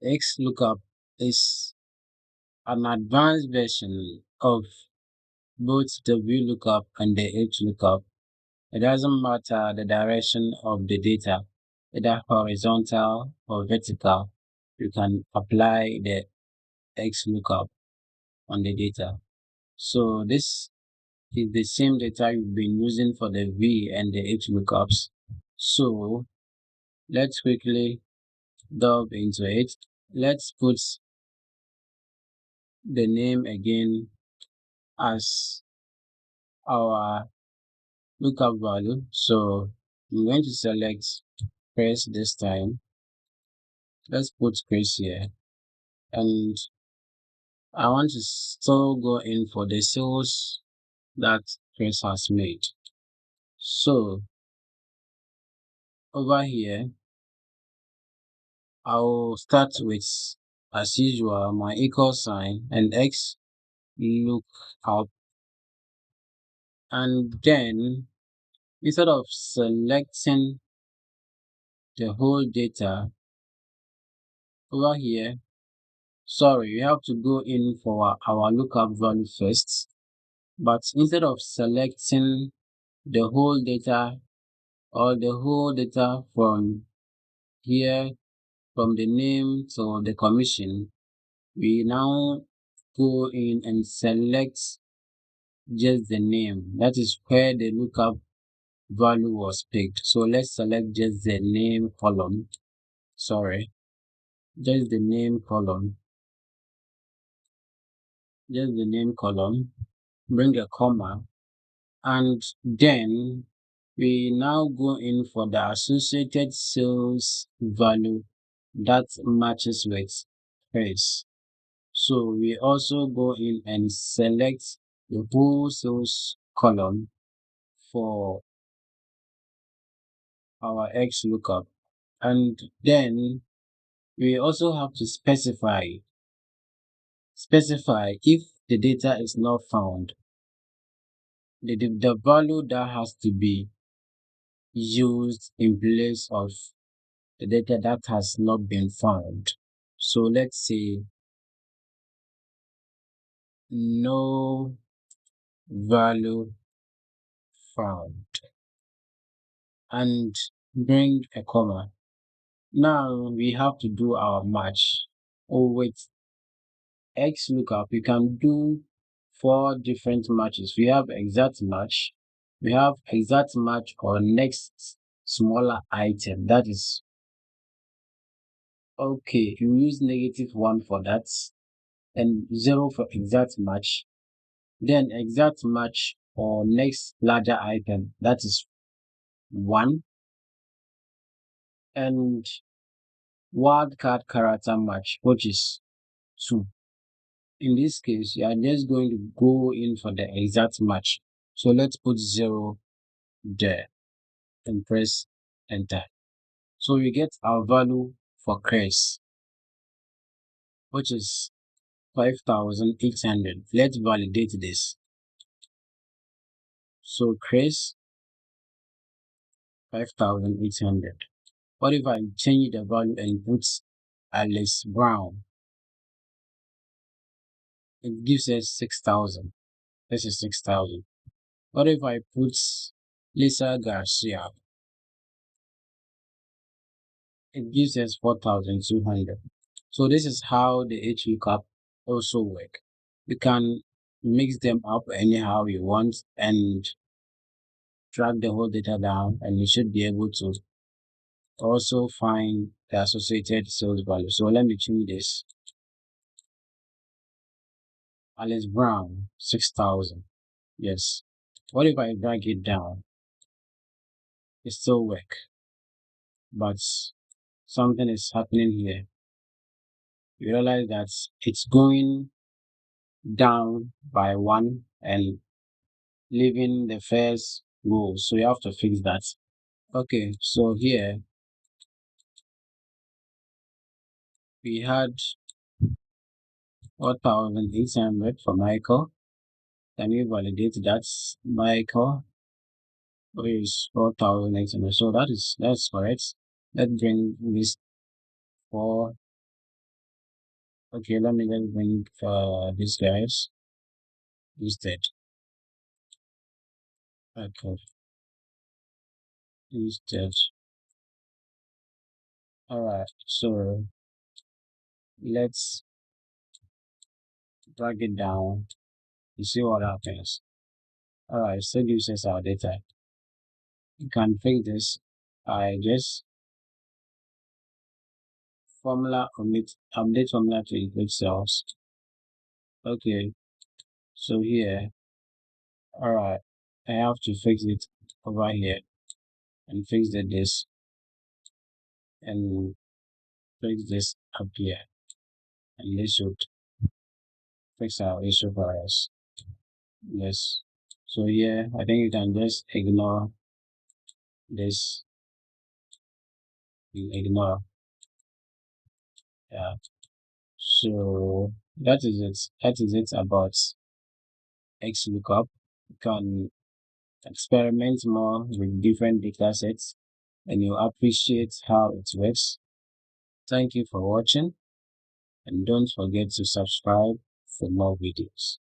XLOOKUP is an advanced version of both the VLOOKUP and the HLOOKUP. It doesn't matter the direction of the data, either horizontal or vertical, you can apply the XLOOKUP on the data. So this is the same data you've been using for the V and the HLOOKUPs. So let's quickly delve into it. Let's put the name again as our lookup value. So I'm going to select Chris this time. Let's put Chris here. And I want to still go in for the sales that Chris has made. So over here, I'll start with, as usual, my equal sign and X look up. And then instead of selecting the whole data over here, sorry, we have to go in for our lookup value first. But instead of selecting the whole data or the whole data from here, from the name to the commission, we now go in and select just the name. That is where the lookup value was picked. So let's select just the name column. Sorry, just the name column. Just the name column. Bring a comma. And then we now go in for the associated sales value that matches with price. So we also go in and select the whole sales column for our XLOOKUP. And then we also have to specify if the data is not found, the value that has to be used in place of the data that has not been found. So let's say no value found and bring a comma. Now we have to do our match. Oh, with XLOOKUP, we can do 4 different matches. We have exact match, we have exact match or next smaller item. That is okay. You use -1 for that and 0 for exact match. Then exact match or next larger item, that is 1. And wildcard character match, which is 2. In this case, you are just going to go in for the exact match. So let's put 0 there and press enter. So we get our value for Chris, which is 5,800. Let's validate this. So Chris, 5,800. What if I change the value and put Alice Brown? It gives us 6,000. This is 6,000. What if I put Lisa Garcia? It gives us 4,200. So this is how the HLOOKUP also work. You can mix them up anyhow you want and drag the whole data down, and you should be able to also find the associated sales value. So let me change this. Alice Brown, 6,000. Yes. What if I drag it down? It still work, but something is happening here. You realize that it's going down by 1 and leaving the first row. So you have to fix that. Okay, so here we had 4,800 for Michael. Can we validate that Michael is 4,800? So that's correct. Let's bring this 4 Okay, let me bring these guys instead. Okay, instead. Alright, so let's drag it down to see what happens. Alright, so this is our data. You can fix this. I just formula omit update formula to include cells. Okay, so here, alright, I have to fix it over here and fix this and fix this up here, and this should fix our issue for us. Yes. So here, I think you can just ignore this. Ignore. Yeah. So that is it. That is it about XLOOKUP. You can experiment more with different data sets and you appreciate how it works. Thank you for watching and don't forget to subscribe for more videos.